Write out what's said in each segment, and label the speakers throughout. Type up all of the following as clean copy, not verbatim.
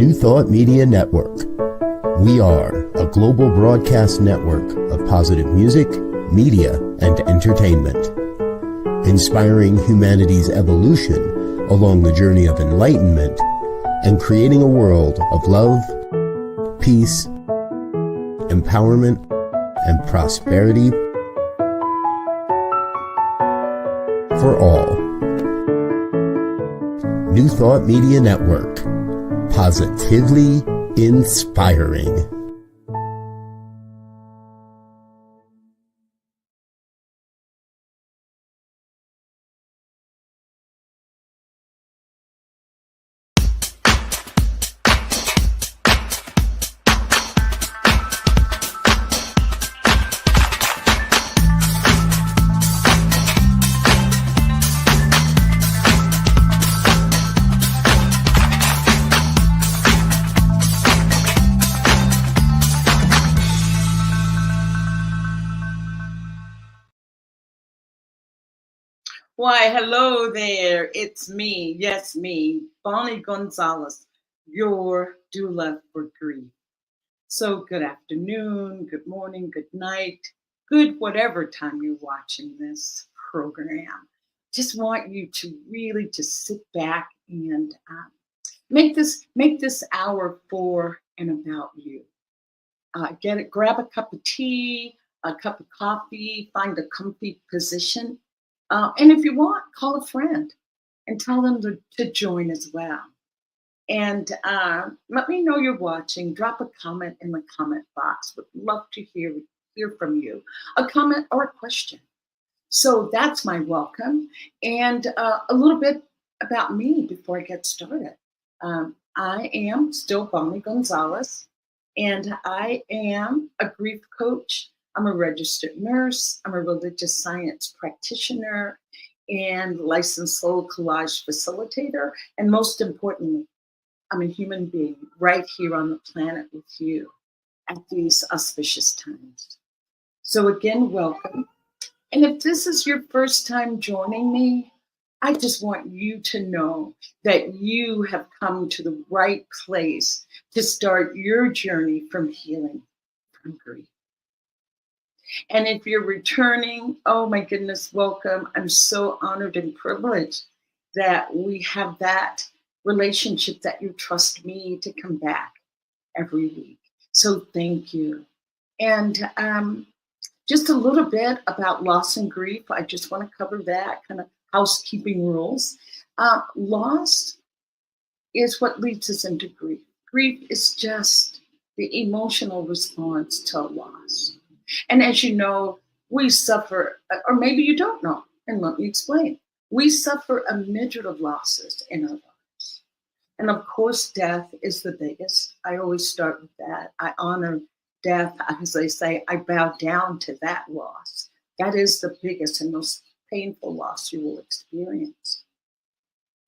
Speaker 1: New Thought Media Network. We are a global broadcast network of positive music, media, and entertainment, inspiring humanity's evolution along the journey of enlightenment and creating a world of love, peace, empowerment, and prosperity for all. New Thought Media Network. Positively inspiring.
Speaker 2: Why, hello there. It's me. Yes, me, Bonnie Gonzalez, your doula for grief. So good afternoon, good morning, good night, good whatever time you're watching this program. Just want you to really just sit back and make this hour for and about you. Grab a cup of tea, a cup of coffee, find a comfy position. And if you want, call a friend and tell them to join as well. And let me know you're watching. Drop a comment in the comment box. Would love to hear from you. A comment or a question. So that's my welcome. And a little bit about me before I get started. I am still Bonnie Gonzalez, and I am a grief coach. I'm a registered nurse. I'm a religious science practitioner and licensed soul collage facilitator. And most importantly, I'm a human being right here on the planet with you at these auspicious times. So again, welcome. And if this is your first time joining me, I just want you to know that you have come to the right place to start your journey from healing from grief. And if you're returning, oh my goodness, welcome. I'm so honored and privileged that we have that relationship, that you trust me to come back every week. So thank you. And just a little bit about loss and grief. I just want to cover that, kind of housekeeping rules. Loss is what leads us into grief. Grief is just the emotional response to a loss. And as you know, we suffer, or maybe you don't know, and let me explain. We suffer a myriad of losses in our lives. And of course, death is the biggest. I always start with that. I honor death. As they say, I bow down to that loss. That is the biggest and most painful loss you will experience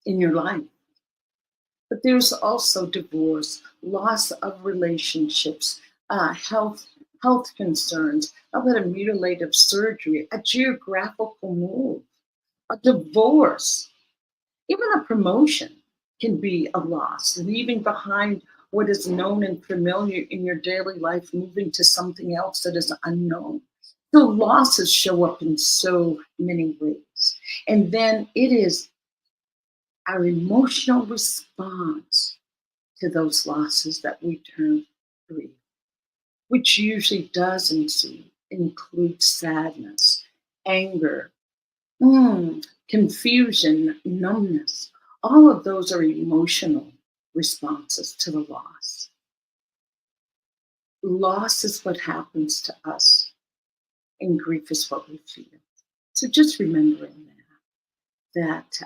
Speaker 2: in your life. But there's also divorce, loss of relationships, health concerns, about a mutilative surgery, a geographical move, a divorce, even a promotion can be a loss. Leaving behind what is known and familiar in your daily life, moving to something else that is unknown. So losses show up in so many ways. And then it is our emotional response to those losses that we term grief, which usually does include sadness, anger, confusion, numbness. All of those are emotional responses to the loss. Loss is what happens to us, and grief is what we feel. So just remembering that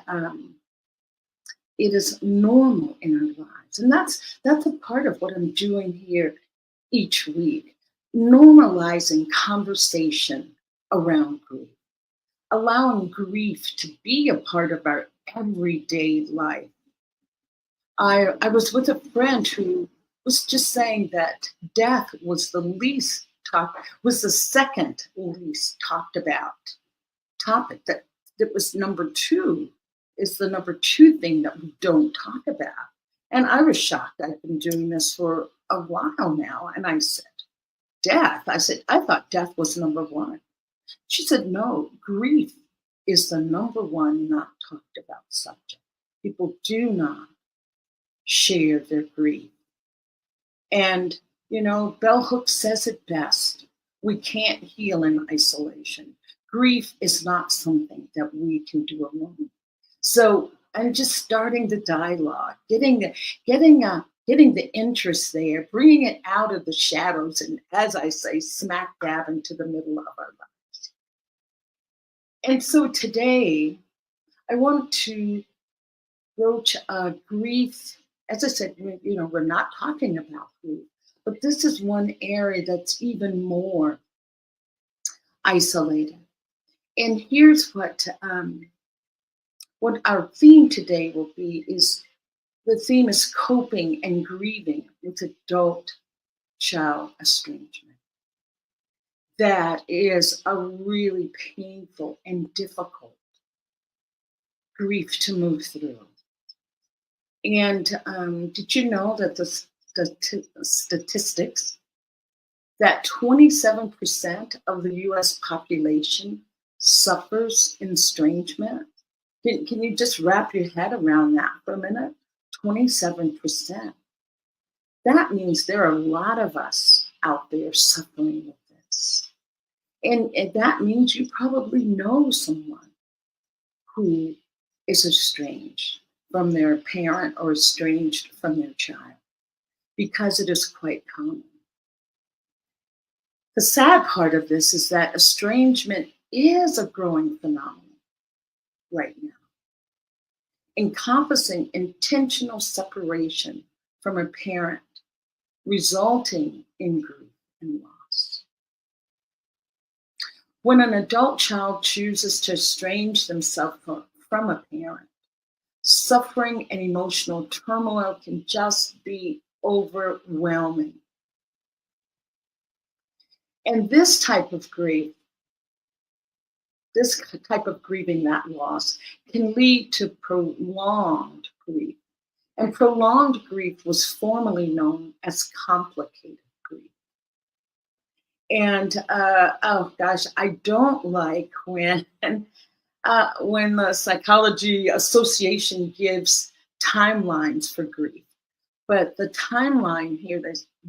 Speaker 2: it is normal in our lives. And that's a part of what I'm doing here each week, normalizing conversation around grief, allowing grief to be a part of our everyday life. I was with a friend who was just saying that death was the second least talked about topic. That was number two, is the number two thing that we don't talk about. And I was shocked. I've been doing this for a while now. And I said, death? I said, I thought death was number one. She said, no, grief is the number one not talked about subject. People do not share their grief. And, you know, Bell Hooks says it best. We can't heal in isolation. Grief is not something that we can do alone. So I'm just starting the dialogue, getting the interest there, bringing it out of the shadows, and as I say, smack dab into the middle of our lives. And so today, I want to broach grief. As I said, you know, we're not talking about grief, but this is one area that's even more isolated. And here's what our theme today will be is the theme is coping and grieving with adult-child estrangement. That is a really painful and difficult grief to move through. And did you know that the statistics that 27% of the US population suffers estrangement? Can you just wrap your head around that for a minute? 27%. That means there are a lot of us out there suffering with this. And that means you probably know someone who is estranged from their parent or estranged from their child, because it is quite common. The sad part of this is that estrangement is a growing phenomenon right now, encompassing intentional separation from a parent, resulting in grief and loss. When an adult child chooses to estrange themselves from a parent, suffering and emotional turmoil can just be overwhelming. And this type of grief, this type of grieving that loss, can lead to prolonged grief. And prolonged grief was formerly known as complicated grief. And oh gosh, I don't like when the Psychology Association gives timelines for grief. But the timeline here,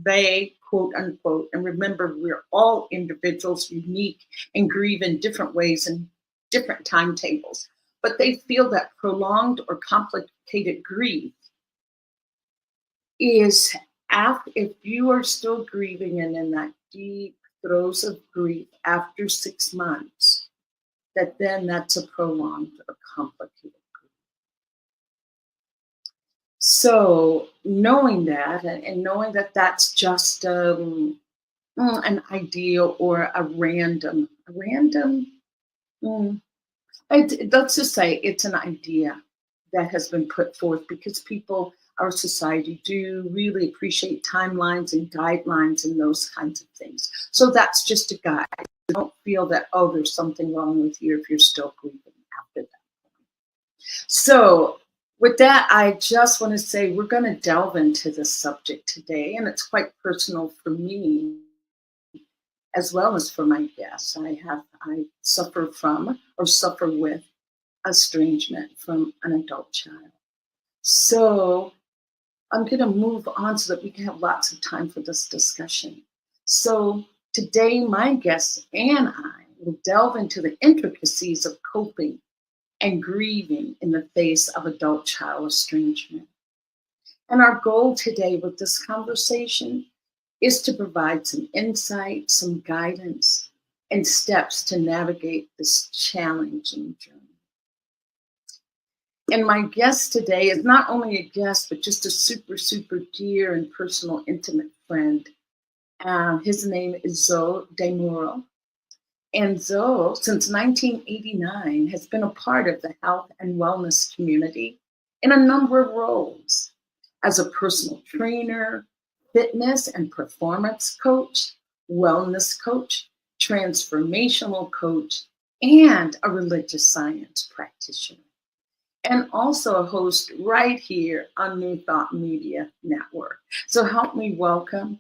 Speaker 2: they quote unquote, and remember, we're all individuals, unique, and grieve in different ways and different timetables. But they feel that prolonged or complicated grief is if you are still grieving and in that deep throes of grief after 6 months, that's a prolonged or complicated grief. So knowing that and knowing that that's just an ideal or a random, let's just say it's an idea that has been put forth because people, our society, do really appreciate timelines and guidelines and those kinds of things. So that's just a guide. Don't feel that, oh, there's something wrong with you if you're still grieving after that point. So with that, I just want to say we're going to delve into this subject today, and it's quite personal for me as well as for my guests. I suffer from or suffer with estrangement from an adult child. So I'm going to move on so that we can have lots of time for this discussion. So today, my guests and I will delve into the intricacies of coping and grieving in the face of adult-child estrangement. And our goal today with this conversation is to provide some insight, some guidance, and steps to navigate this challenging journey. And my guest today is not only a guest, but just a super, super dear and personal, intimate friend. His name is Zoe DeMuro. And Zoe, since 1989, has been a part of the health and wellness community in a number of roles as a personal trainer, fitness and performance coach, wellness coach, transformational coach, and a religious science practitioner. and also a host right here on New Thought Media Network. So help me welcome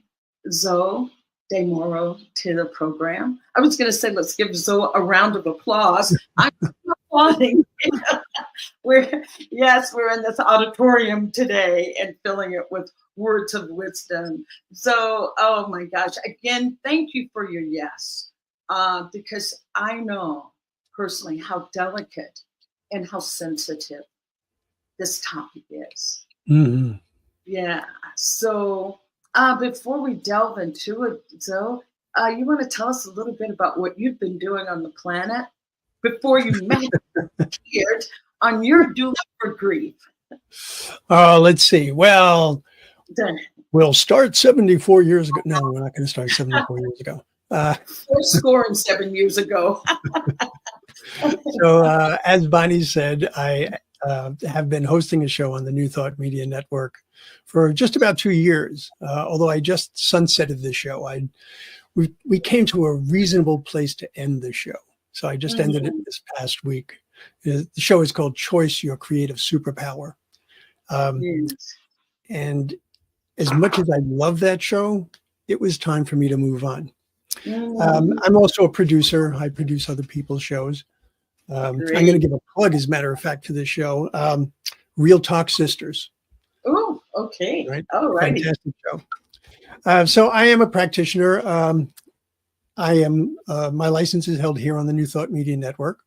Speaker 2: Zoe DeMoro to the program. I was going to say, let's give Zoe a round of applause. I'm applauding. We're in this auditorium today and filling it with words of wisdom. So, oh my gosh, again, thank you for your yes, because I know personally how delicate and how sensitive this topic is.
Speaker 3: Mm-hmm.
Speaker 2: Yeah. So before we delve into it, Zoe, you want to tell us a little bit about what you've been doing on the planet before you appeared on your Doula for Grief?
Speaker 3: Let's see. Well, we'll start 74 years ago. No, we're not going to start 74 years ago.
Speaker 2: 4 years ago.
Speaker 3: So, as Bonnie said, I have been hosting a show on the New Thought Media Network for just about 2 years. Although I just sunsetted the show, we came to a reasonable place to end the show. So I just ended it this past week. The show is called Choice, Your Creative Superpower. And as much as I love that show, it was time for me to move on. I'm also a producer. I produce other people's shows. I'm going to give a plug, as a matter of fact, to this show. Real Talk Sisters.
Speaker 2: Oh, okay.
Speaker 3: Right?
Speaker 2: All right.
Speaker 3: Fantastic show. So I am a practitioner. My license is held here on the New Thought Media Network.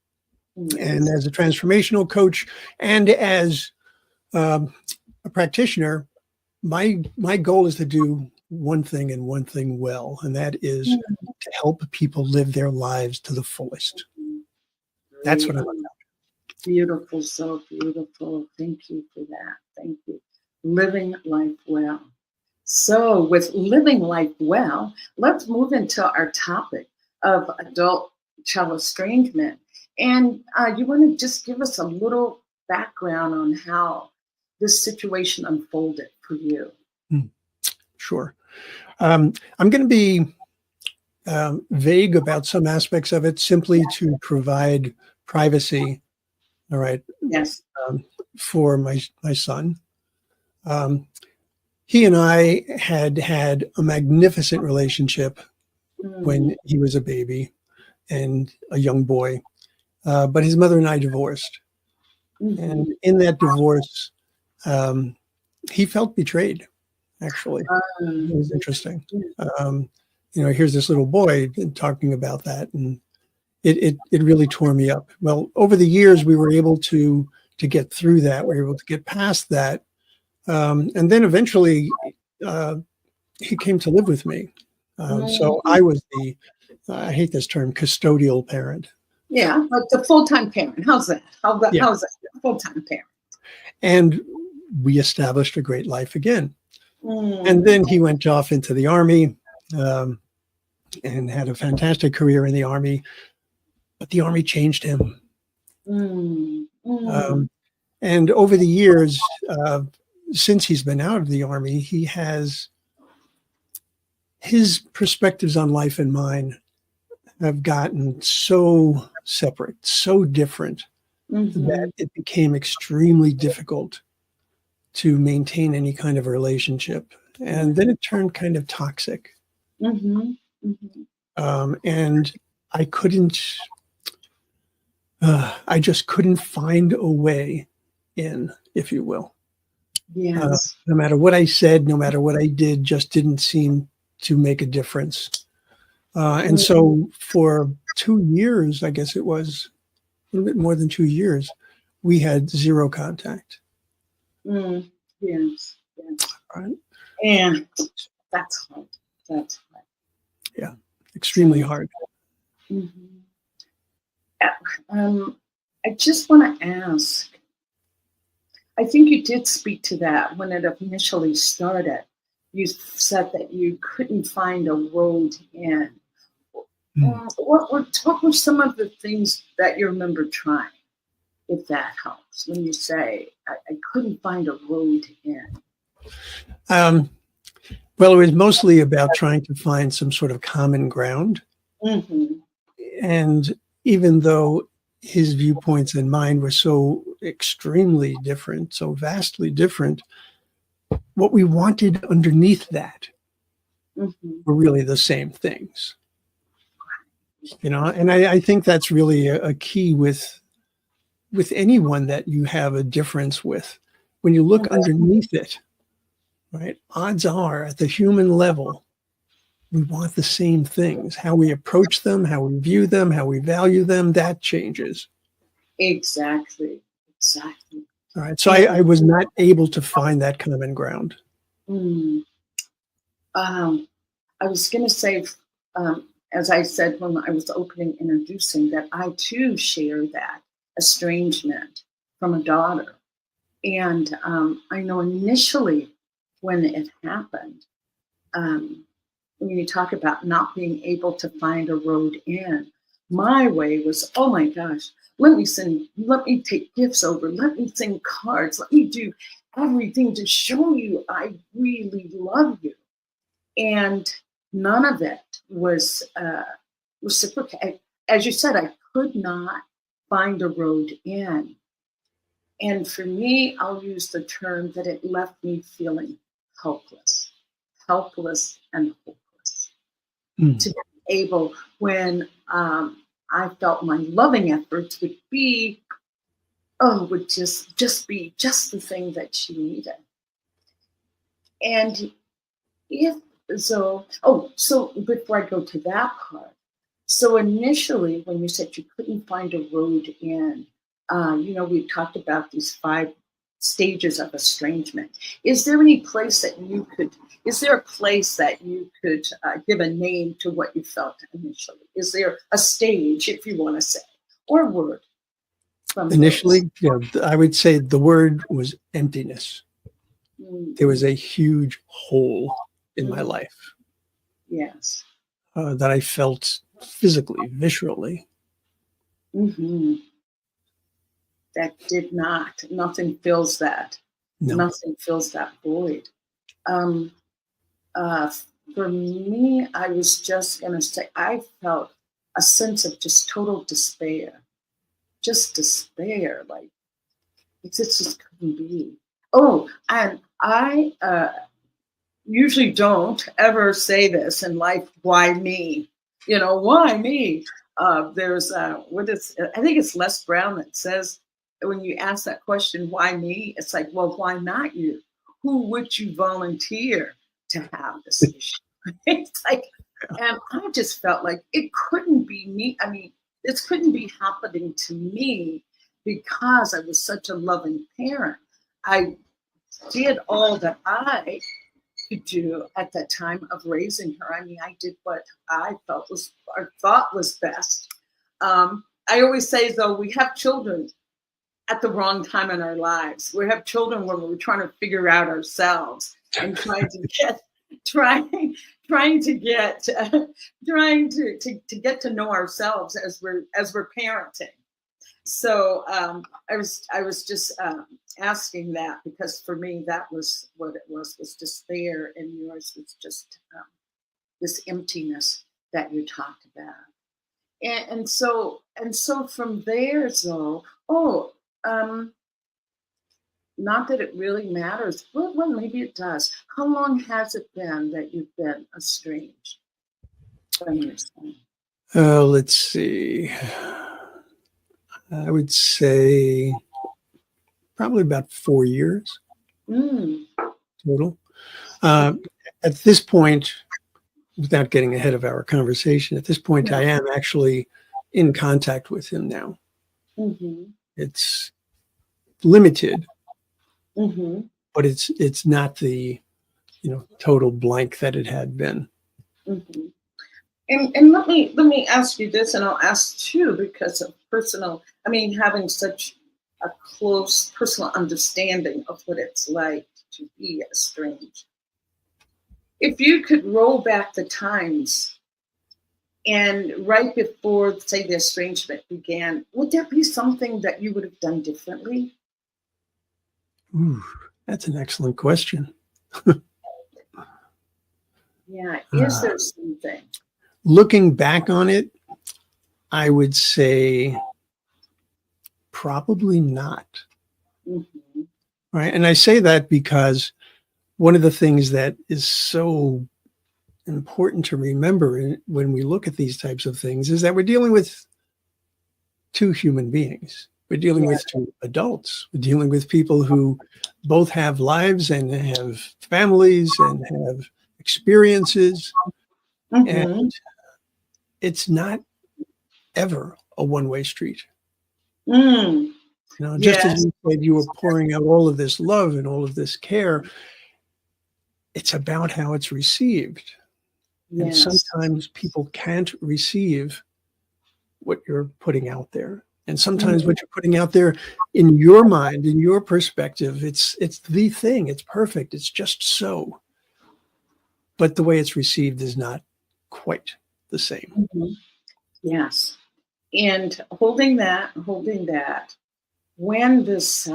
Speaker 3: And as a transformational coach and as a practitioner, my goal is to do one thing and one thing well, and that is to help people live their lives to the fullest. That's what I'm about.
Speaker 2: Beautiful, so beautiful. Thank you for that. Thank you. Living life well. So with living life well, let's move into our topic of adult child estrangement. And you want to just give us a little background on how this situation unfolded for you?
Speaker 3: Sure. I'm going to be vague about some aspects of it, simply to provide privacy. All right.
Speaker 2: Yes.
Speaker 3: For my son. He and I had a magnificent relationship when he was a baby and a young boy. But his mother and I divorced. And in that divorce, he felt betrayed, actually. It was interesting. Here's this little boy talking about that, and it really tore me up. Well, over the years, we were able to get through that. We were able to get past that. And then eventually, he came to live with me. So I was I hate this term, custodial parent.
Speaker 2: Yeah, but the full-time parent. How's that? How's that? Full-time parent.
Speaker 3: And we established a great life again. And then he went off into the Army and had a fantastic career in the Army. But the Army changed him. And over the years, since he's been out of the Army, he has his perspectives on life and mine have gotten so separate, so different, that it became extremely difficult to maintain any kind of relationship. And then it turned kind of toxic. And I just couldn't find a way in, if you will.
Speaker 2: Yes.
Speaker 3: No matter what I said, no matter what I did, just didn't seem to make a difference. And so for 2 years, I guess it was a little bit more than 2 years, we had zero contact.
Speaker 2: Yes.
Speaker 3: Right.
Speaker 2: And that's hard.
Speaker 3: Yeah, extremely hard.
Speaker 2: I just want to ask, I think you did speak to that when it initially started. You said that you couldn't find a road in. What were some of the things that you remember trying, if that helps, when you say, I couldn't find a road in?
Speaker 3: Well, it was mostly about trying to find some sort of common ground. And even though his viewpoints and mine were so extremely different, so vastly different, what we wanted underneath that were really the same things. And I think that's really a key with anyone that you have a difference with. When you look underneath it, right, odds are at the human level, we want the same things. How we approach them, how we view them, how we value them, that changes.
Speaker 2: Exactly.
Speaker 3: All right. So I was not able to find that common ground.
Speaker 2: I was going to say, as I said when I was introducing, that I too share that estrangement from a daughter. And I know initially when it happened, when you talk about not being able to find a road in, my way was, oh my gosh, let me take gifts over, let me send cards, let me do everything to show you I really love you. And none of it was reciprocated. As you said, I could not find a road in. And for me, I'll use the term that it left me feeling helpless and hopeless. To be able, when I felt my loving efforts would just be just the thing that she needed. And so before I go to that part, so initially when you said you couldn't find a road in, we talked about these 5 stages of estrangement. Is there a place that you could give a name to what you felt initially? Is there a stage, if you want to say, or a word?
Speaker 3: Initially, I would say the word was emptiness. There was a huge hole in my life.
Speaker 2: Yes.
Speaker 3: That I felt physically, viscerally.
Speaker 2: That did not. Nothing fills that.
Speaker 3: No.
Speaker 2: Nothing fills that void. For me, I was just going to say, I felt a sense of just total despair. Just despair. Like, it just couldn't be. Oh, and I usually don't ever say this in life, why me? Why me? There's, I think it's Les Brown that says, when you ask that question, why me? It's like, well, why not you? Who would you volunteer to have this issue? It's like, and I just felt like it couldn't be me. I mean, this couldn't be happening to me because I was such a loving parent. I did all that I could do at that time of raising her. I mean, I did what I thought was best. I always say, though, we have children at the wrong time in our lives. We have children when we're trying to figure out ourselves and trying to get to know ourselves as we're parenting. So I was just asking that because for me that was what it was despair, and yours was just this emptiness that you talked about. And so from there, so not that it really matters. Well, maybe it does. How long has it been that you've been estranged from your son?
Speaker 3: Let's see. I would say probably about 4 years total. At this point, without getting ahead of our conversation, at this point, I am actually in contact with him now. It's limited, but it's not the total blank that it had been.
Speaker 2: And let me ask you this, and I'll ask too, because of having such a close personal understanding of what it's like to be estranged. If you could roll back the times and right before, say, the estrangement began, would there be something that you would have done differently?
Speaker 3: Ooh, that's an excellent question.
Speaker 2: Yeah, is there something?
Speaker 3: Looking back on it, I would say probably not.
Speaker 2: Mm-hmm.
Speaker 3: right? And I say that because one of the things that is so important to remember when we look at these types of things is that we're dealing with two human beings. We're dealing with two adults. We're dealing with people who both have lives and have families and have experiences.
Speaker 2: Mm-hmm.
Speaker 3: And it's not ever a one-way street.
Speaker 2: Mm.
Speaker 3: You know, just as
Speaker 2: Yes.
Speaker 3: you said, you were pouring out all of this love and all of this care. It's about how it's received. And
Speaker 2: Yes.
Speaker 3: sometimes people can't receive what you're putting out there. And sometimes what you're putting out there in your mind, in your perspective, it's the thing. It's perfect. It's just so. But the way it's received is not quite the same.
Speaker 2: Mm-hmm. Yes. And holding that, when this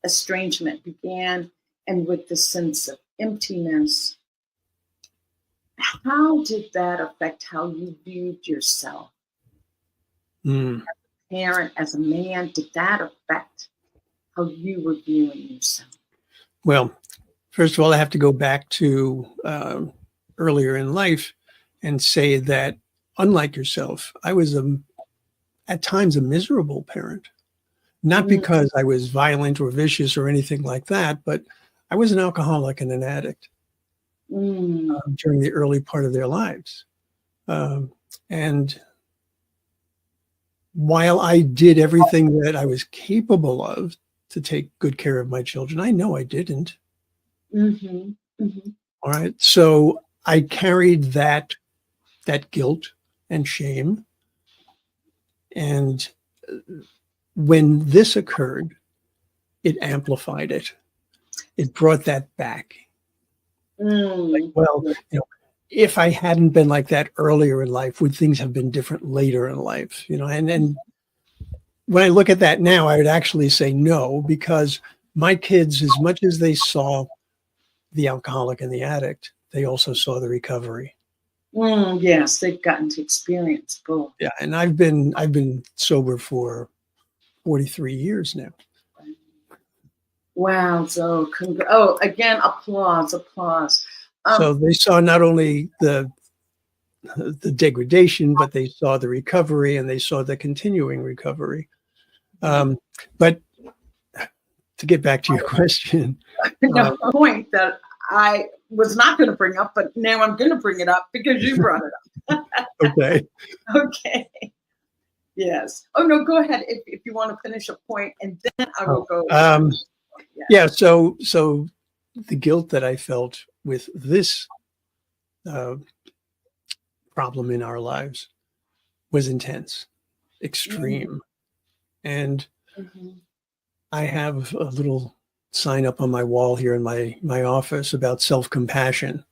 Speaker 2: estrangement began and with the sense of emptiness, how did that affect how you viewed yourself?
Speaker 3: Mm.
Speaker 2: As a parent, as a man, did that affect how you were viewing yourself?
Speaker 3: Well, first of all, I have to go back to earlier in life and say that, unlike yourself, I was at times a miserable parent. Not because I was violent or vicious or anything like that, but I was an alcoholic and an addict during the early part of their lives. And while I did everything that I was capable of to take good care of my children, I know I didn't.
Speaker 2: Mm-hmm. Mm-hmm.
Speaker 3: All right. So I carried that guilt and shame. And when this occurred, it amplified it. It brought that back. Like, well, you know, if I hadn't been like that earlier in life, would things have been different later in life? You know, and when I look at that now, I would actually say no, because my kids, as much as they saw the alcoholic and the addict, they also saw the recovery.
Speaker 2: Yes, they've gotten to experience both.
Speaker 3: Yeah, and I've been sober for 43 years now.
Speaker 2: Wow. So, again, applause.
Speaker 3: So they saw not only the degradation, but they saw the recovery and they saw the continuing recovery. But to get back to your question,
Speaker 2: a point that I was not going to bring up, but now I'm going to bring it up because you brought it up.
Speaker 3: Okay.
Speaker 2: Okay. Yes. Oh no, go ahead if you want to finish a point, and then I will go.
Speaker 3: Yeah. So the guilt that I felt with this problem in our lives was intense, extreme, and I have a little sign up on my wall here in my office about self-compassion.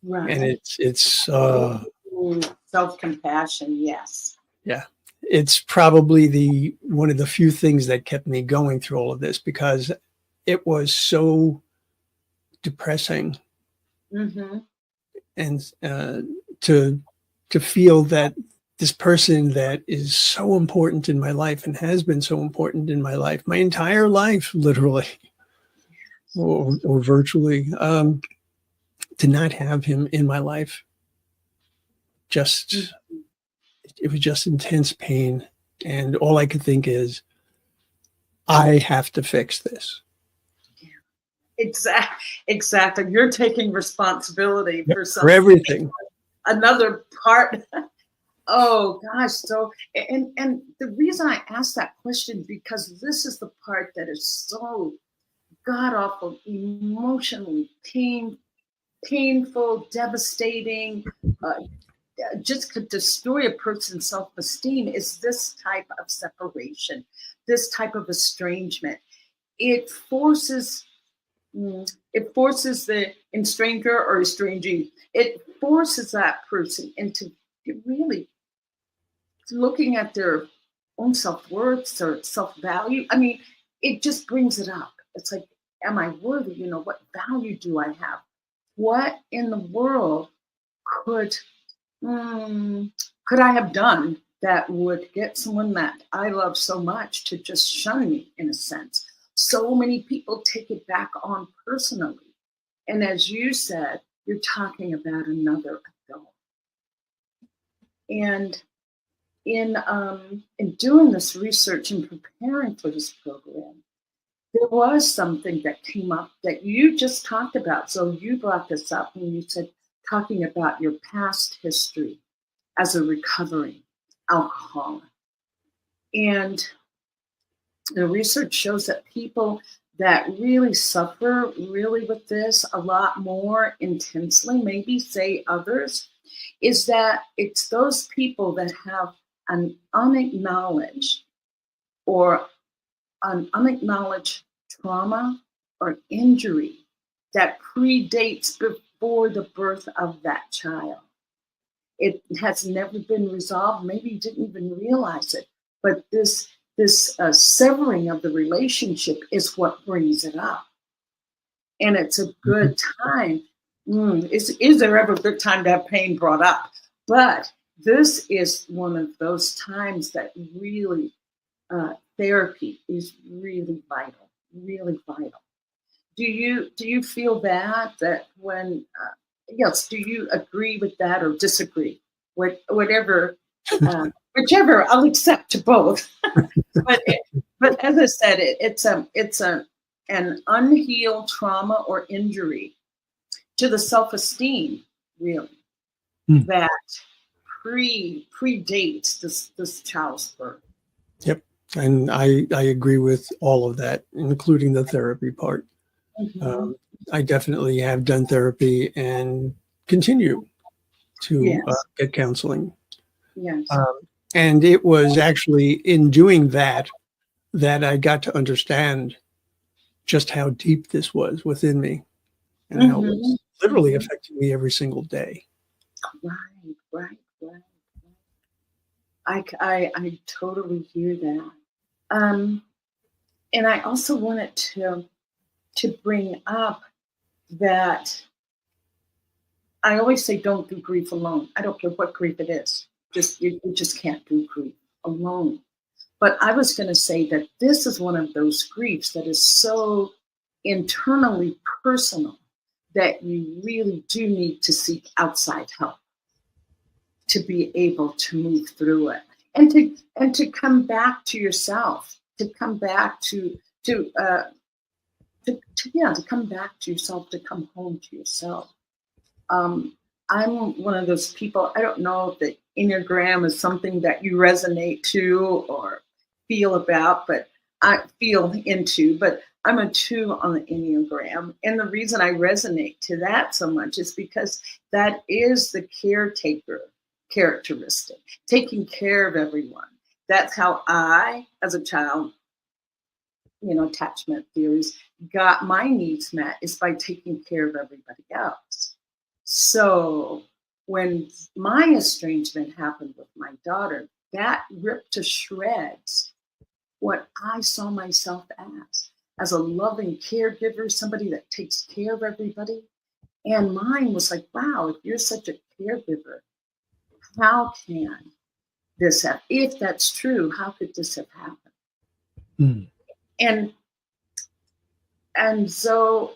Speaker 2: Right.
Speaker 3: And it's
Speaker 2: self-compassion. Yes.
Speaker 3: Yeah. It's probably one of the few things that kept me going through all of this, because it was so depressing. And to feel that this person that is so important in my life and has been so important in my life, my entire life, literally, or virtually, to not have him in my life, it was just intense pain. And all I could think is, I have to fix this.
Speaker 2: Exactly. You're taking responsibility
Speaker 3: for everything.
Speaker 2: Another part. Oh gosh. So, and the reason I asked that question, because this is the part that is so god awful, emotionally painful, devastating, just could destroy a person's self-esteem, is this type of separation, this type of estrangement. It forces the estranger or estrangee, it forces that person into really looking at their own self-worth or self-value. I mean, it just brings it up. It's like, am I worthy? You know, what value do I have? What in the world could I have done that would get someone that I love so much to just shun me, in a sense. So many people take it back on personally. And as you said, you're talking about another adult. And in doing this research and preparing for this program, there was something that came up that you just talked about. So you brought this up when you said talking about your past history as a recovering alcoholic. And the research shows that people that really suffer really with this a lot more intensely, maybe say others, is that it's those people that have an unacknowledged or an unacknowledged trauma or injury that predates before the birth of that child. It has never been resolved. Maybe you didn't even realize it, but this severing of the relationship is what brings it up. And it's a good time. Is there ever a good time to have pain brought up? But this is one of those times that really therapy is really vital, really vital. Do you feel that when yes, do you agree with that or disagree? Whatever, whichever, I'll accept to both. but as I said, it's an unhealed trauma or injury to the self-esteem, really, that predates this child's birth.
Speaker 3: Yep. And I agree with all of that, including the therapy part. I definitely have done therapy and continue to get counseling.
Speaker 2: Yes.
Speaker 3: And it was actually in doing that I got to understand just how deep this was within me and how it was literally affecting me every single day.
Speaker 2: Right. I totally hear that. And I also wanted to bring up that I always say don't do grief alone. I don't care what grief it is. You just can't do grief alone. But I was going to say that this is one of those griefs that is so internally personal that you really do need to seek outside help to be able to move through it and to come back to yourself, to come back to come back to yourself, to come home to yourself. I'm one of those people, I don't know if the Enneagram is something that you resonate to or feel about, but I'm a 2 on the Enneagram. And the reason I resonate to that so much is because that is the caretaker characteristic, taking care of everyone. That's how I, as a child, attachment theories, got my needs met, is by taking care of everybody else. So when my estrangement happened with my daughter, that ripped to shreds what I saw myself as a loving caregiver, somebody that takes care of everybody. And mine was like, wow, if you're such a caregiver, how can this happen? If that's true, how could this have happened? And so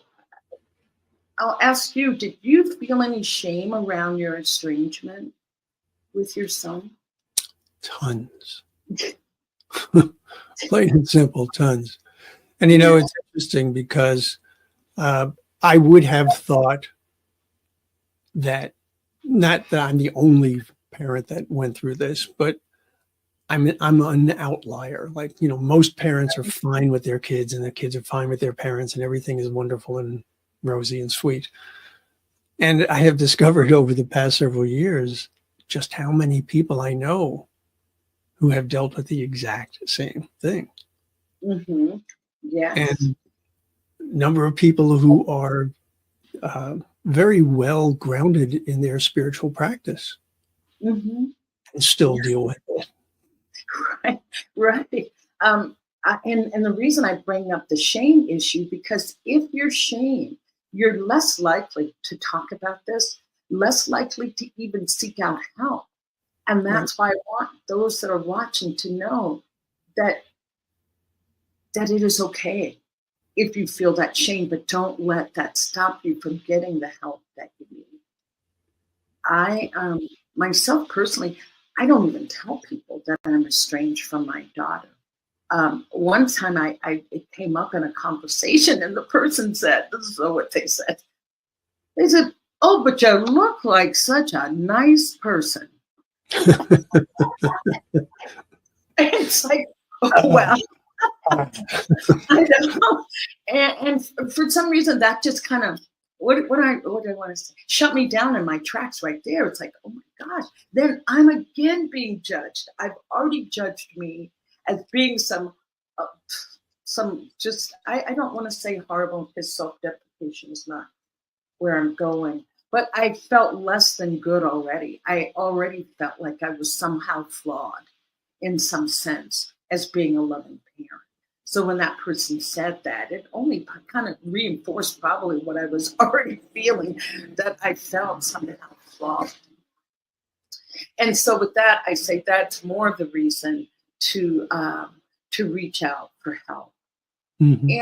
Speaker 2: I'll ask you, did you feel any shame around your estrangement with your son?
Speaker 3: Tons. Plain and simple, tons. And it's interesting because I would have thought that, not that I'm the only parent that went through this, but I'm an outlier. Like, most parents are fine with their kids and their kids are fine with their parents and everything is wonderful and rosy and sweet. And I have discovered over the past several years just how many people I know who have dealt with the exact same thing.
Speaker 2: Yes.
Speaker 3: And number of people who are very well grounded in their spiritual practice and still deal with it.
Speaker 2: Right. And the reason I bring up the shame issue, because if you're shamed, you're less likely to talk about this, less likely to even seek out help. And that's why I want those that are watching to know that it is okay if you feel that shame, but don't let that stop you from getting the help that you need. I, myself personally, I don't even tell people that I'm estranged from my daughter. One time it came up in a conversation and the person said, this is what they said. They said, oh, but you look like such a nice person. It's like, oh, well, I don't know. And for some reason that just kind of, what do I want to say? Shut me down in my tracks right there. It's like, oh my gosh, then I'm again being judged. I've already judged me as being some just, I don't want to say horrible because self-deprecation is not where I'm going, but I felt less than good already. I already felt like I was somehow flawed in some sense as being a loving parent. So when that person said that, it only kind of reinforced probably what I was already feeling, that I felt somehow flawed. And so with that, I say that's more of the reason to reach out for help. Mm-hmm.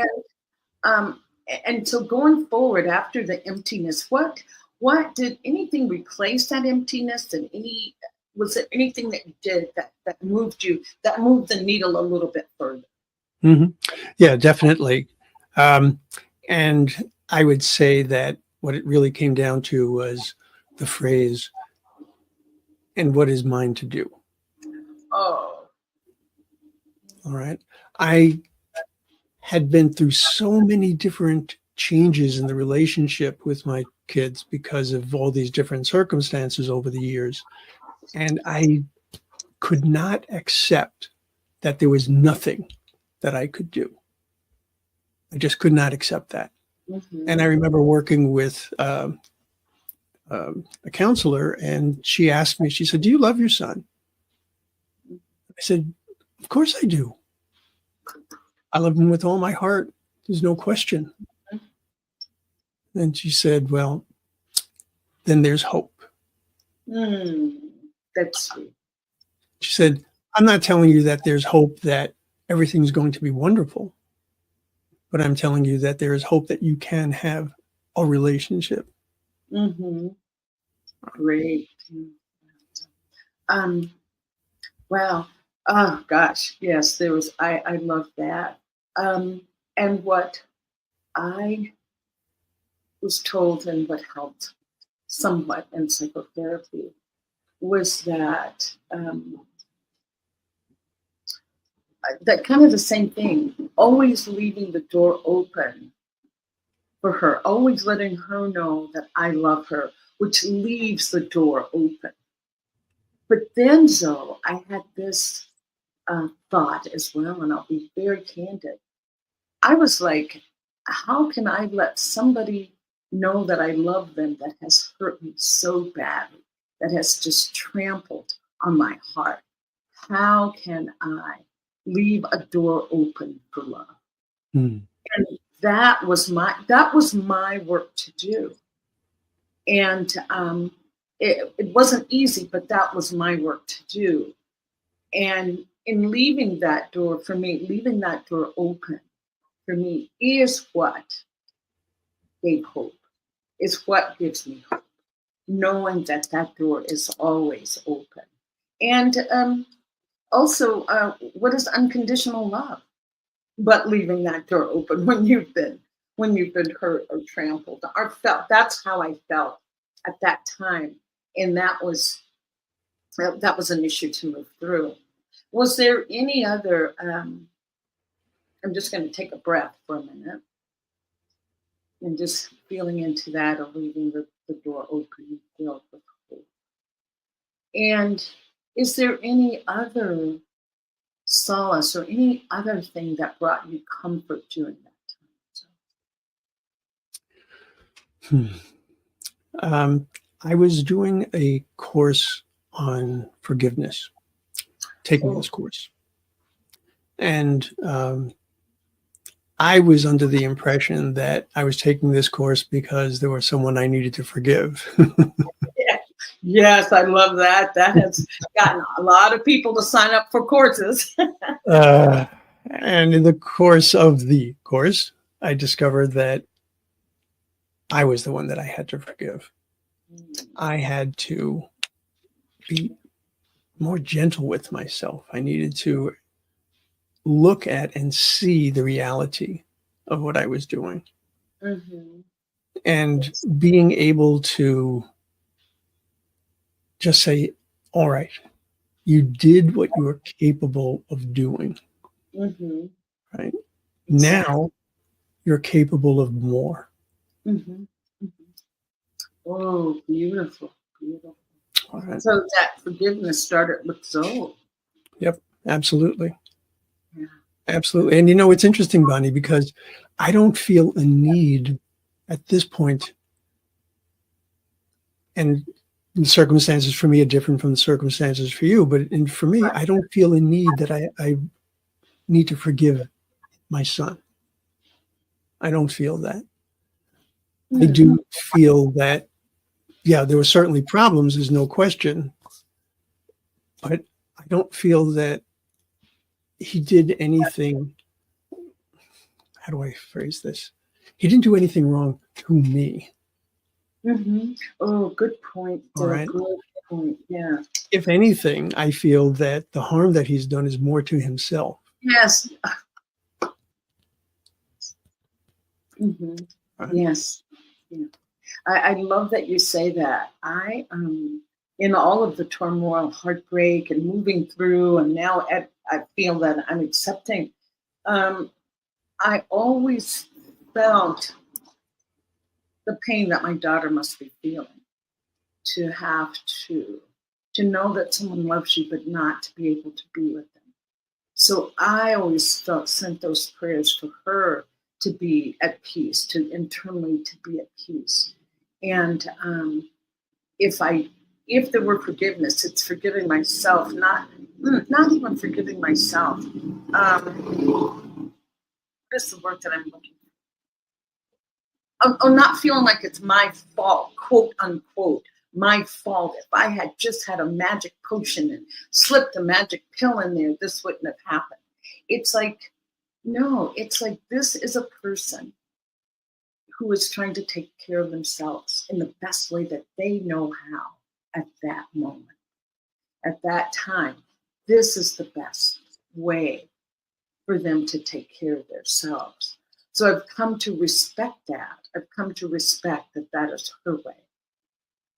Speaker 2: And so going forward after the emptiness, what did anything replace that emptiness? And was there anything that you did that moved the needle a little bit further?
Speaker 3: Mm-hmm. Yeah, definitely. And I would say that what it really came down to was the phrase, and what is mine to do?
Speaker 2: Oh.
Speaker 3: All right. I had been through so many different changes in the relationship with my kids because of all these different circumstances over the years. And I could not accept that there was nothing that I could do. I just could not accept that. Mm-hmm. And I remember working with a counselor, and she asked me, she said, do you love your son? I said, of course I do. I love him with all my heart. There's no question. And she said, well, then there's hope.
Speaker 2: That's sweet.
Speaker 3: She said, I'm not telling you that there's hope that everything's going to be wonderful, but I'm telling you that there is hope that you can have a relationship.
Speaker 2: Mm-hmm. Great. Wow. Oh gosh, yes, there was. I love that. And what I was told, and what helped somewhat in psychotherapy, was that that kind of the same thing, always leaving the door open for her, always letting her know that I love her, which leaves the door open. But then, Zoe, I had this thought as well, and I'll be very candid. I was like, how can I let somebody know that I love them that has hurt me so badly, that has just trampled on my heart? How can I leave a door open for love? And that was my work to do. And it wasn't easy, but that was my work to do. And in leaving that door open for me is what gave hope, is what gives me hope, knowing that door is always open. And also, what is unconditional love? But leaving that door open when you've been hurt or trampled, or felt. That's how I felt at that time, and that was an issue to move through. Was there any other? I'm just going to take a breath for a minute and just feeling into that of leaving the door open, filled with hope. And is there any other solace or any other thing that brought you comfort during that
Speaker 3: time? I was doing a course on forgiveness, taking this course. And I was under the impression that I was taking this course because there was someone I needed to forgive.
Speaker 2: Yes, I love that. That has gotten a lot of people to sign up for courses.
Speaker 3: And in the course of the course, I discovered that I was the one that I had to forgive. I had to be more gentle with myself. I needed to look at and see the reality of what I was doing.
Speaker 2: Mm-hmm.
Speaker 3: And being able to just say, all right, you did what you were capable of doing,
Speaker 2: Mm-hmm.
Speaker 3: right?
Speaker 2: Exactly.
Speaker 3: Now you're capable of more.
Speaker 2: Mm-hmm. Mm-hmm. Oh, beautiful, beautiful.
Speaker 3: All right.
Speaker 2: So that forgiveness started with Zoe.
Speaker 3: Yep, absolutely.
Speaker 2: Yeah.
Speaker 3: Absolutely. And it's interesting, Bonnie, because I don't feel a need at this point, and the circumstances for me are different from the circumstances for you, but for me, I don't feel a need that I need to forgive my son. I don't feel that. I do feel that, yeah, there were certainly problems, there's no question, but I don't feel that he did anything. How do I phrase this? He didn't do anything wrong to me.
Speaker 2: Mm-hmm. Oh, good point.
Speaker 3: All right.
Speaker 2: Good point. Yeah.
Speaker 3: If anything, I feel that the harm that he's done is more to himself.
Speaker 2: Yes. Mm-hmm.
Speaker 3: Right?
Speaker 2: Yes. Yeah. I love that you say that. In all of the turmoil, heartbreak, and moving through, and now I feel that I'm accepting. I always felt the pain that my daughter must be feeling, to have to know that someone loves you, but not to be able to be with them. So I always sent those prayers for her to be at peace, to internally to be at peace. And if there were forgiveness, it's forgiving myself, not even forgiving myself. This is the word that I'm looking for. Not feeling like it's my fault, quote unquote, my fault. If I had just had a magic potion and slipped a magic pill in there, this wouldn't have happened. It's like, no, it's like this is a person who is trying to take care of themselves in the best way that they know how at that moment, at that time. This is the best way for them to take care of themselves. So I've come to respect that. I've come to respect that that is her way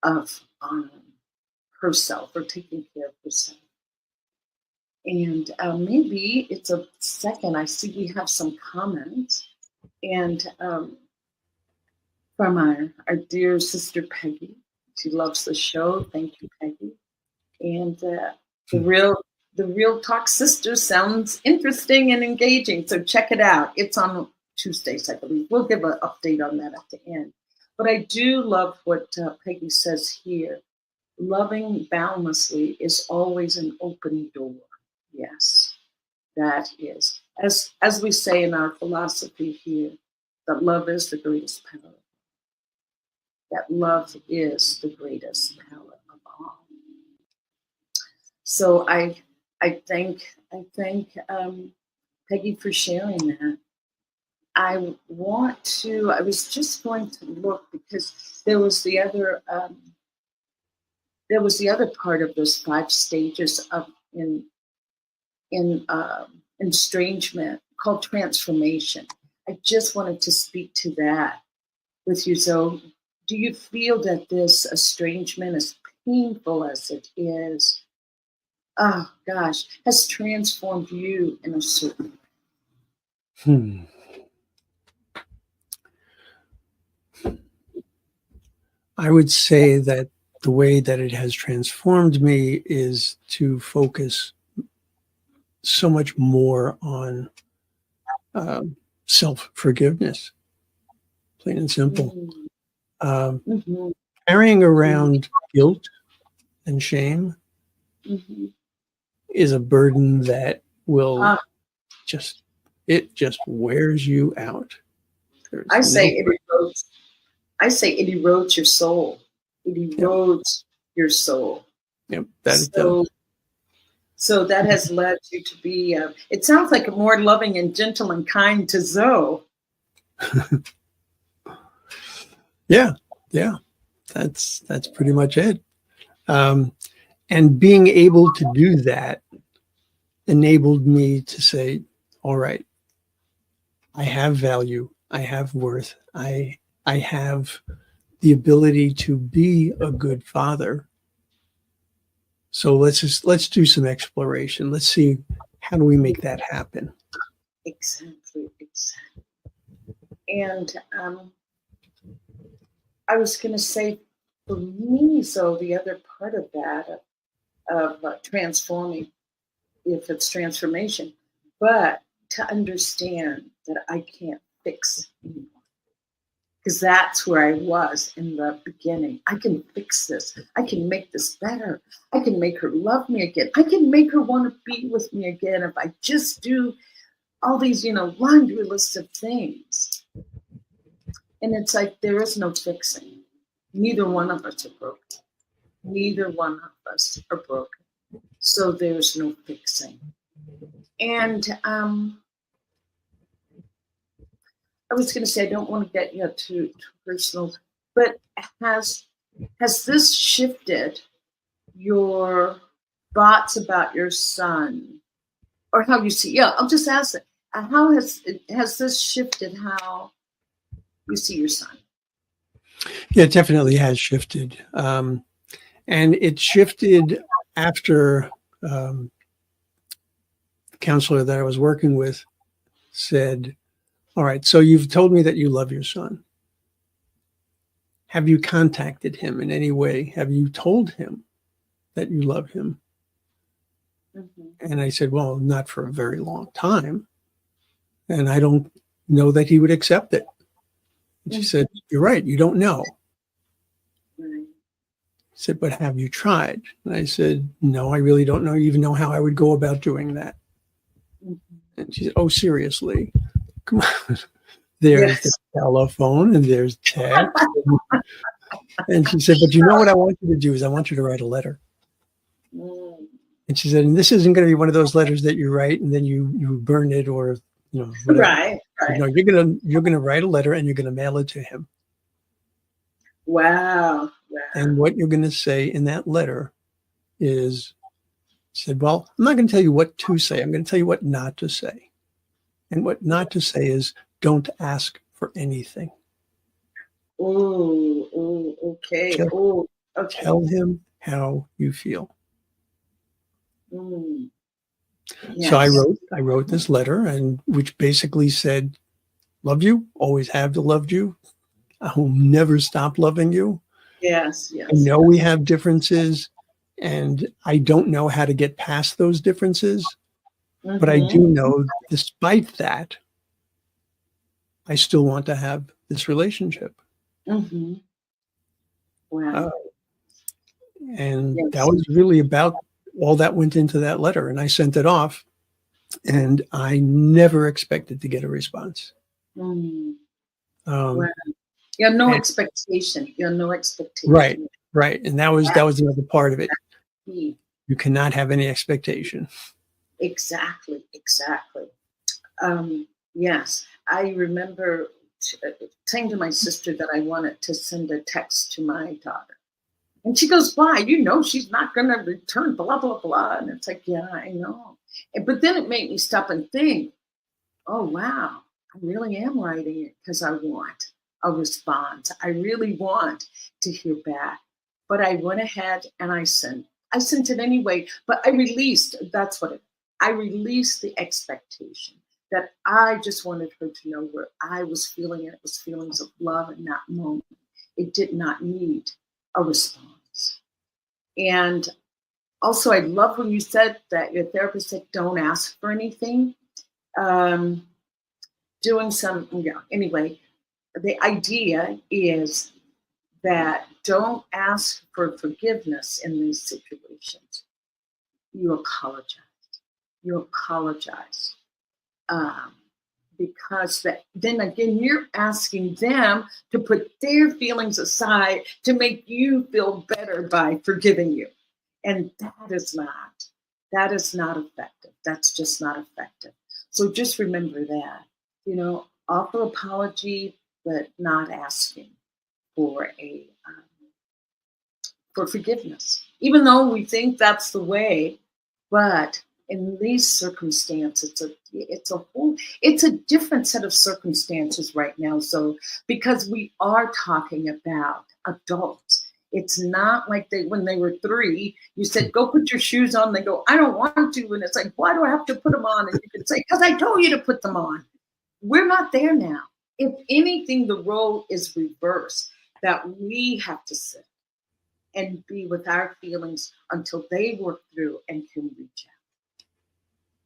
Speaker 2: of honoring herself or taking care of herself. And maybe it's a second. I see we have some comments. And from our dear sister Peggy. She loves the show. Thank you, Peggy. And the real Talk Sisters sounds interesting and engaging. So check it out. It's on Tuesdays, I believe. We'll give an update on that at the end. But I do love what Peggy says here. Loving boundlessly is always an open door. Yes, that is. As we say in our philosophy here, that love is the greatest power. That love is the greatest power of all. So I thank Peggy for sharing that. I was just going to look because there was the other part of those 5 stages of in estrangement called transformation. I just wanted to speak to that with you. So do you feel that this estrangement, as painful as it is, oh gosh, has transformed you in a certain way?
Speaker 3: I would say that the way that it has transformed me is to focus so much more on self-forgiveness, plain and simple.
Speaker 2: Mm-hmm.
Speaker 3: Carrying around guilt and shame is a burden that will just wears you out.
Speaker 2: I say it erodes your soul. It erodes your soul.
Speaker 3: Yep. That it
Speaker 2: So,
Speaker 3: does.
Speaker 2: so that has led you to be, it sounds like a more loving and gentle and kind to Zoe.
Speaker 3: Yeah. Yeah. That's pretty much it. And being able to do that enabled me to say, all right, I have value. I have worth. I have the ability to be a good father. So let's do some exploration. Let's see, how do we make that happen?
Speaker 2: Exactly. And I was going to say, for me, so the other part of that, of transforming, if it's transformation, but to understand that I can't fix anyone. Because that's where I was in the beginning. I can fix this. I can make this better. I can make her love me again. I can make her want to be with me again if I just do all these, laundry list of things. And it's like, there is no fixing. Neither one of us are broken. Neither one of us are broken. So there's no fixing. And I was going to say, I don't want to get you too personal, but has this shifted your thoughts about your son, or how you see? Yeah, I'll just ask it. How has this shifted how you see your son?
Speaker 3: Yeah, it definitely has shifted, and it shifted after the counselor that I was working with said, all right, so you've told me that you love your son. Have you contacted him in any way? Have you told him that you love him? Mm-hmm. And I said, well, not for a very long time. And I don't know that he would accept it. And she said, you're right, you don't know.
Speaker 2: Right.
Speaker 3: I said, but have you tried? And I said, no, I really don't even know how I would go about doing that. Mm-hmm. And she said, oh, seriously? Come on. There's the telephone and there's text. And she said, but you know what I want you to do is I want you to write a letter. Mm. And she said, and this isn't going to be one of those letters that you write and then you burn it or, whatever.
Speaker 2: Right.
Speaker 3: No, you're gonna write a letter and you're going to mail it to him.
Speaker 2: Wow.
Speaker 3: And what you're going to say in that letter is, said, well, I'm not going to tell you what to say. I'm going to tell you what not to say. And what not to say is, don't ask for anything.
Speaker 2: Oh, okay. Okay.
Speaker 3: Tell him how you feel.
Speaker 2: Mm. Yes.
Speaker 3: So I wrote this letter, and which basically said, love you, always have loved you. I will never stop loving you.
Speaker 2: Yes.
Speaker 3: I know we have differences, and I don't know how to get past those differences. Mm-hmm. But I do know, despite that, I still want to have this relationship. Mm-hmm.
Speaker 2: Wow.
Speaker 3: And that was really about all that went into that letter. And I sent it off, and I never expected to get a response.
Speaker 2: Mm. Wow. You have no expectation. You have no expectation.
Speaker 3: Right. And that was the other part of it. You cannot have any expectation.
Speaker 2: Exactly. Yes. I remember saying to my sister that I wanted to send a text to my daughter. And she goes, why? She's not going to return, blah, blah, blah. And it's like, yeah, I know. But then it made me stop and think, oh, wow, I really am writing it because I want a response. I really want to hear back. But I went ahead and I sent it anyway. But I released the expectation that I just wanted her to know where I was feeling it. It was feelings of love in that moment. It did not need a response. And also, I love when you said that your therapist said, don't ask for anything. Anyway, the idea is that don't ask for forgiveness in these situations. You apologize. because then again, you're asking them to put their feelings aside to make you feel better by forgiving you. And that is not effective. That's just not effective. So just remember that, offer apology, but not asking for for forgiveness, even though we think that's the way. But in these circumstances, it's a different set of circumstances right now. So because we are talking about adults, it's not like when they were 3, you said, go put your shoes on. They go, I don't want to. And it's like, why do I have to put them on? And you can say, because I told you to put them on. We're not there now. If anything, the role is reversed, that we have to sit and be with our feelings until they work through and can reach out.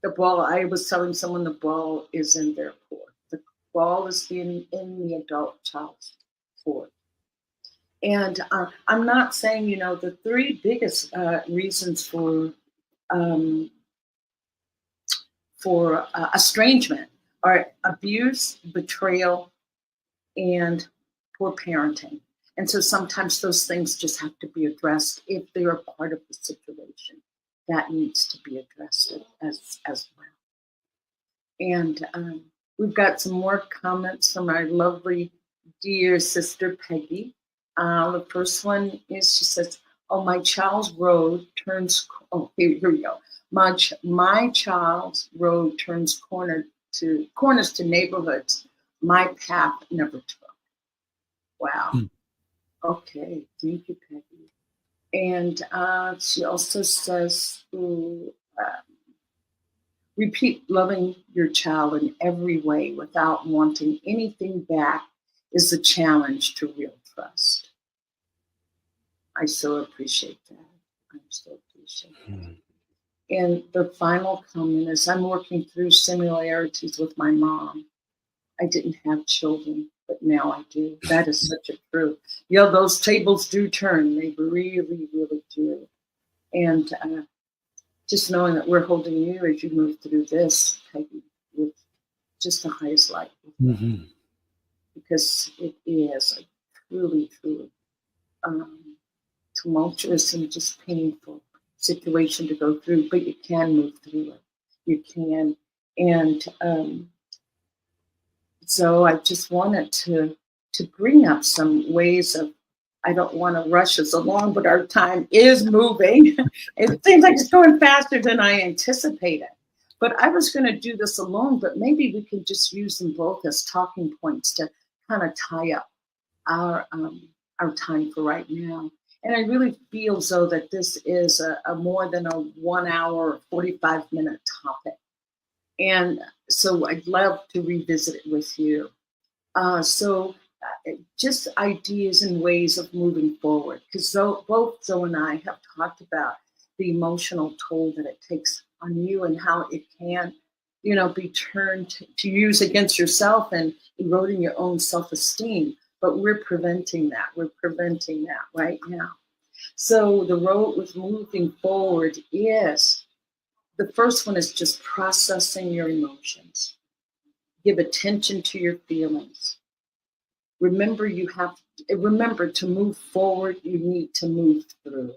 Speaker 2: The ball, I was telling someone, the ball is in their court. The ball is in the adult child's court. And I'm not saying, the 3 biggest reasons for estrangement are abuse, betrayal, and poor parenting. And so sometimes those things just have to be addressed if they are part of the situation. That needs to be addressed as well. And we've got some more comments from our lovely, dear sister Peggy. The first one is, she says, oh, my child's road turns, here we go. My child's road turns corners to neighborhoods my path never took. Wow. Okay, thank you, Peggy. And she also says, repeat loving your child in every way without wanting anything back is the challenge to real trust. I so appreciate that. I so appreciate that. And the final comment is, I'm working through similarities with my mom. I didn't have children, but now I do. That is such a truth. Those tables do turn. They really, really do. And just knowing that we're holding you as you move through this, Peggy, with just the highest light. Mm-hmm. Because it is a truly, truly tumultuous and just painful situation to go through, but you can move through it. You can. And so I just wanted to bring up some ways of, I don't want to rush us along, but our time is moving. It seems like it's going faster than I anticipated. But I was going to do this alone, but maybe we can just use them both as talking points to kind of tie up our time for right now. And I really feel as though that this is a more than a 1 hour, 45-minute topic. And so I'd love to revisit it with you. Just ideas and ways of moving forward, because both Zoe and I have talked about the emotional toll that it takes on you and how it can, be turned to use against yourself and eroding your own self-esteem. But we're preventing that. We're preventing that right now. So the road with moving forward is, the first one is just processing your emotions. Give attention to your feelings. Remember to move forward, you need to move through.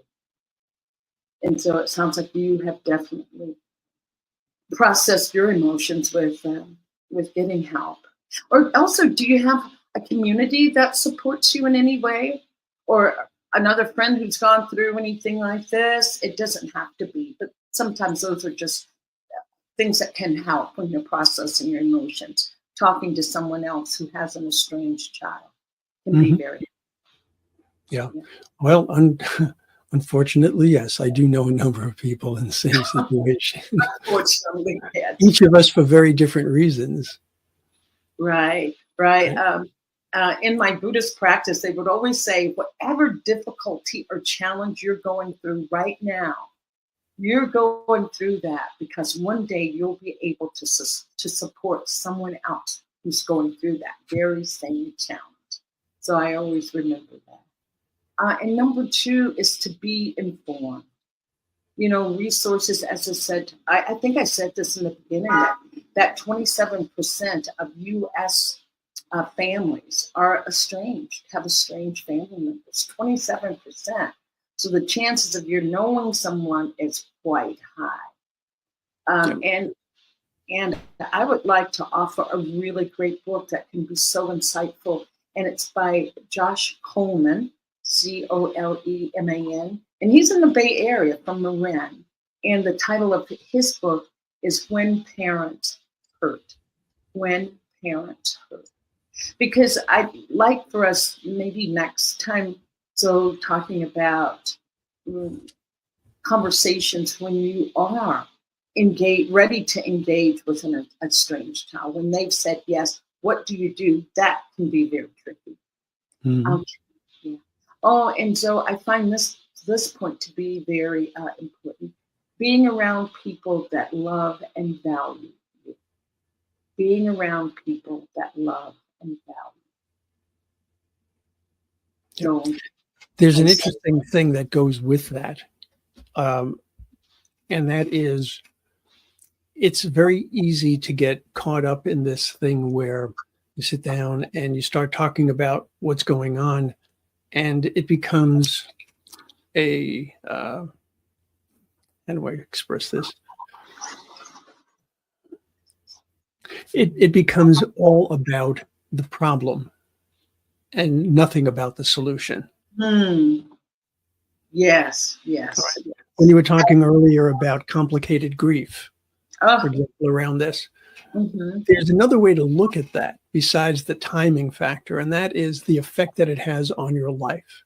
Speaker 2: And so it sounds like you have definitely processed your emotions with getting help. Or also, do you have a community that supports you in any way? Or another friend who's gone through anything like this? It doesn't have to be, but sometimes those are just things that can help when you're processing your emotions. Talking to someone else who has an estranged child can be very.
Speaker 3: Yeah. Well, unfortunately, yes, I do know a number of people in the same situation.
Speaker 2: Unfortunately, yes.
Speaker 3: Each of us for very different reasons.
Speaker 2: Right. In my Buddhist practice, they would always say, whatever difficulty or challenge you're going through right now, you're going through that because one day you'll be able to support someone else who's going through that very same challenge. So I always remember that. And number 2 is to be informed. Resources, as I said, I think I said this in the beginning, that 27% of U.S. Families are estranged, have estranged family members, 27%. So the chances of you knowing someone is quite high. And I would like to offer a really great book that can be so insightful. And it's by Josh Coleman, Coleman. And he's in the Bay Area from Marin. And the title of his book is When Parents Hurt. When Parents Hurt. Because I'd like for us maybe next time, so talking about conversations when you are ready to engage with an estranged child. When they've said yes, what do you do? That can be very tricky.
Speaker 3: Mm-hmm.
Speaker 2: Yeah. Oh, and so I find this point to be very important. Being around people that love and value you. Being around people that love and value. So,
Speaker 3: there's an interesting thing that goes with that. And that is, it's very easy to get caught up in this thing where you sit down and you start talking about what's going on, and it becomes a, how do I express this? It becomes all about the problem and nothing about the solution.
Speaker 2: Yes.
Speaker 3: Right. When you were talking earlier about complicated grief, for example, around this, there's another way to look at that besides the timing factor, and that is the effect that it has on your life.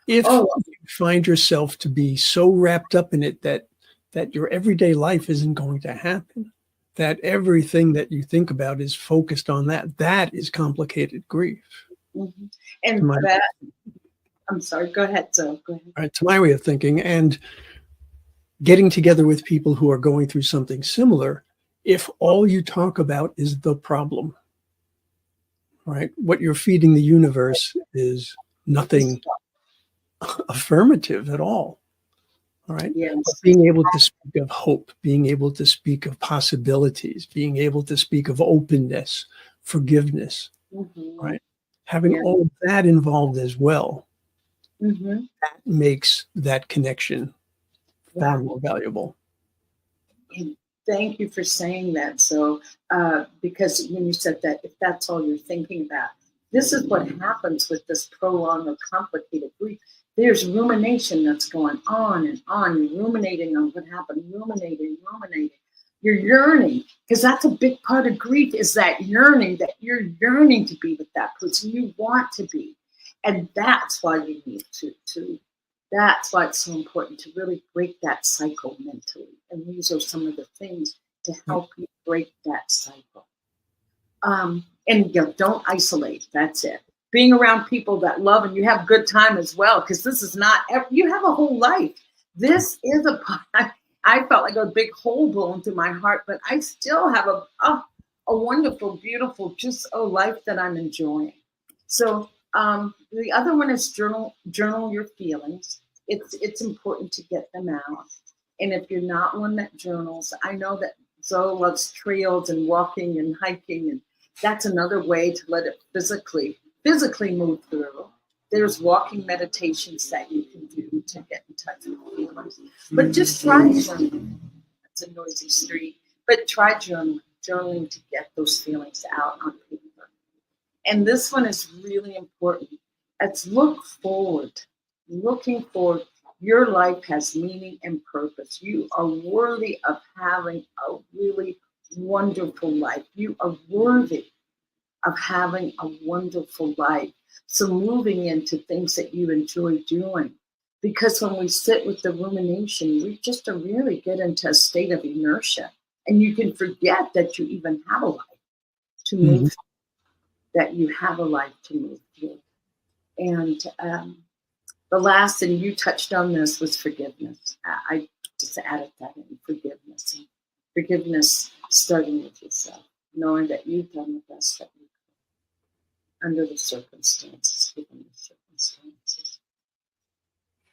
Speaker 3: If you find yourself to be so wrapped up in it that your everyday life isn't going to happen, that everything that you think about is focused on that is complicated grief.
Speaker 2: And that, I'm sorry, go ahead, Zoe. Go ahead.
Speaker 3: Right, to my way of thinking, and getting together with people who are going through something similar, if all you talk about is the problem, right? What you're feeding the universe is nothing affirmative at all. All right.
Speaker 2: Yes.
Speaker 3: But being able to speak of hope, being able to speak of possibilities, being able to speak of openness, forgiveness, right? Having all of that involved as well, that makes that connection far more valuable.
Speaker 2: And thank you for saying that. So, because when you said that, if that's all you're thinking about, this is what happens with this prolonged or complicated grief. There's rumination that's going on and on. You're ruminating on what happened, ruminating. You're yearning, because that's a big part of grief, is that yearning, that you're yearning to be with that person you want to be. And that's why you need to that's why it's so important to really break that cycle mentally. And these are some of the things to help you break that cycle. And don't isolate. That's it. Being around people that love, and you have a good time as well, because this is not, you have a whole life. This is a part. I felt like a big hole blown through my heart, but I still have a wonderful, beautiful, life that I'm enjoying. So the other one is journal your feelings. It's important to get them out. And if you're not one that journals, I know that Zoe loves trails and walking and hiking, and that's another way to let it physically move through. There's walking meditations that you can do to get in touch with feelings. But just try journaling. It's a noisy street. But try journaling to get those feelings out on paper. And this one is really important. It's looking forward. Your life has meaning and purpose. You are worthy of having a really wonderful life. You are worthy of having a wonderful life. So moving into things that you enjoy doing. Because when we sit with the rumination, we just really get into a state of inertia. And you can forget that you even have a life to move through, that you have a life to move through. And the last, and you touched on this, was forgiveness. I just added that in, forgiveness. And forgiveness starting with yourself, knowing that you've done the best that you could under the circumstances, given the circumstances.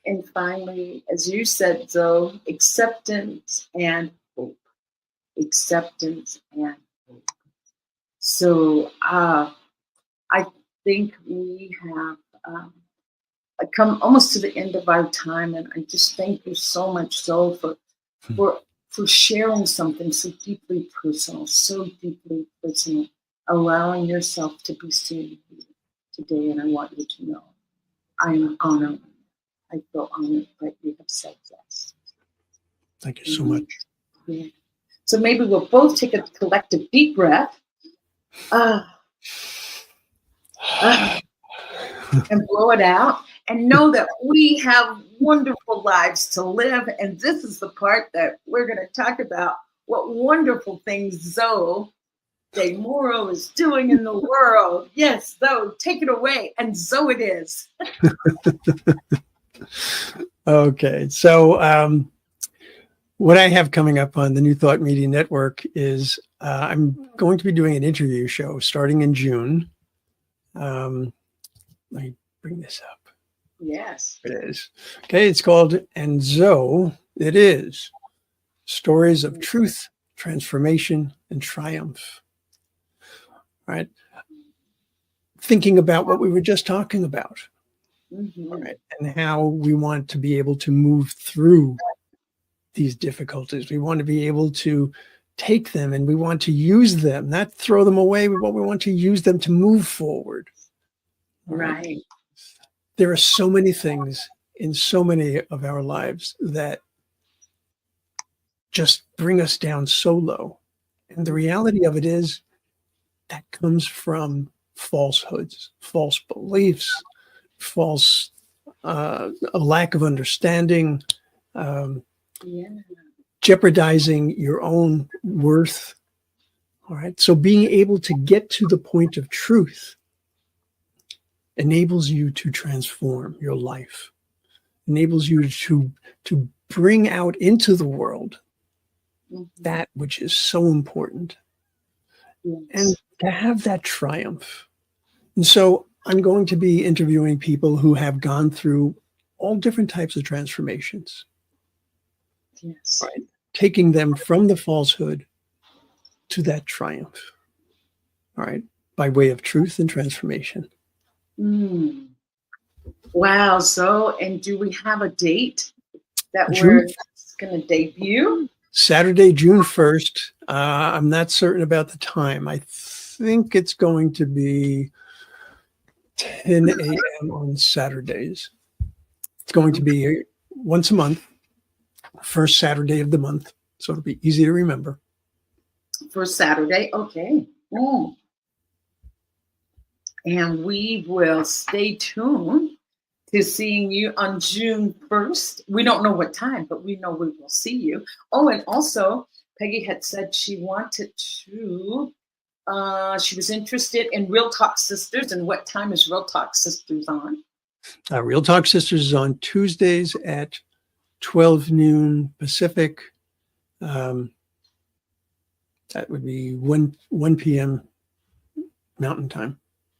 Speaker 2: And finally, as you said, Zoe, acceptance and hope. acceptance, and hope. So I think we have come almost to the end of our time, and I just thank you so much, Zoe, for sharing something so deeply personal, allowing yourself to be seen today. And I want you to know I am honored. I feel honored that you have said yes.
Speaker 3: Thank you so much.
Speaker 2: Yeah. So maybe we'll both take a collective deep breath. And blow it out, and know that we have wonderful lives to live. And this is the part that we're going to talk about, what wonderful things Zoe De Moro is doing in the world. Yes, Zoe, take it away. And Zoe it is.
Speaker 3: Okay. So what I have coming up on the New Thought Media Network is I'm going to be doing an interview show starting in June. Let me bring this up.
Speaker 2: Yes.
Speaker 3: It is. Okay, it's called And So It Is. Stories of Truth, Transformation, and Triumph. All right. Thinking about what we were just talking about.
Speaker 2: Mm-hmm.
Speaker 3: All right. And how we want to be able to move through these difficulties. We want to be able to take them and we want to use them, not throw them away, but we want to use them to move forward.
Speaker 2: Right.
Speaker 3: There are so many things in so many of our lives that just bring us down so low. And the reality of it is that comes from falsehoods, false beliefs, false, a lack of understanding, jeopardizing your own worth. All right. So being able to get to the point of truth enables you to transform your life, enables you to bring out into the world that which is so important, and to have that triumph. And so I'm going to be interviewing people who have gone through all different types of transformations.
Speaker 2: Yes.
Speaker 3: Right? Taking them from the falsehood to that triumph. All right. By way of truth and transformation.
Speaker 2: Wow. So, and do we have a date that we're going to debut?
Speaker 3: Saturday, June 1st. I'm not certain about the time. I think it's going to be 10 a.m. on Saturdays. It's going to be once a month, first Saturday of the month. So it'll be easy to remember.
Speaker 2: First Saturday. Okay. And we will stay tuned to seeing you on June 1st. We don't know what time, but we know we will see you. Oh, and also Peggy had said she wanted to, she was interested in Real Talk Sisters. And what time is Real Talk Sisters on?
Speaker 3: Real Talk Sisters is on Tuesdays at 12 noon Pacific. That would be 1 p.m. Mountain Time.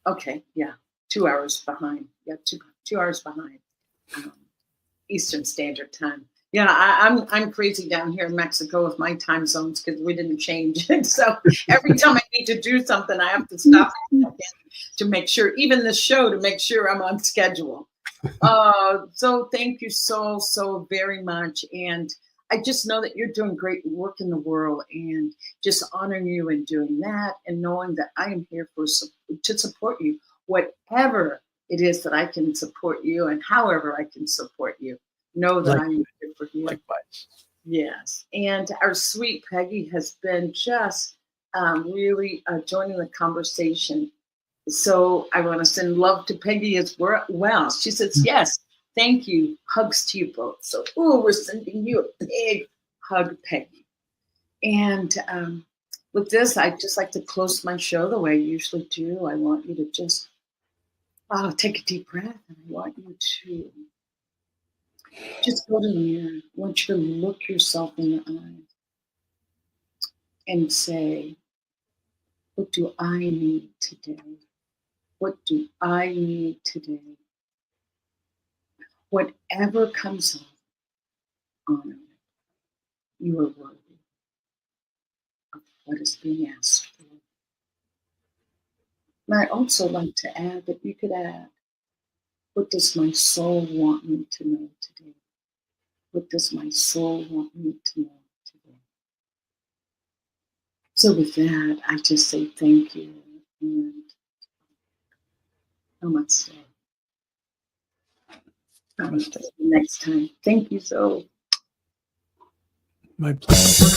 Speaker 2: Okay, yeah, 2 hours behind. Yeah, two hours behind Eastern Standard Time. Yeah, I'm crazy down here in Mexico with my time zones because we didn't change. So every time I need to do something, I have to stop to make sure, even the show, to make sure I'm on schedule. So thank you so very much. And I just know that you're doing great work in the world, and just honoring you and doing that, and knowing that I am here to support you, whatever it is that I can support you, and however I can support you. Know that I'm here for you.
Speaker 3: Likewise.
Speaker 2: Yes. And our sweet Peggy has been just really joining the conversation. So I want to send love to Peggy as well. She says, yes, thank you. Hugs to you both. So, we're sending you a big hug, Peggy. And with this, I'd just like to close my show the way I usually do. I want you to just take a deep breath, and I want you to just go to the mirror. I want you to look yourself in the eye and say, what do I need today? What do I need today? Whatever comes up, honor it. You are worthy. of what is being asked for. And I also like to add that you could add, what does my soul want me to know today? What does my soul want me to know today? So with that, I just say thank you and namaste.
Speaker 3: Namaste.
Speaker 2: See you next time. Thank you so.
Speaker 3: My pleasure.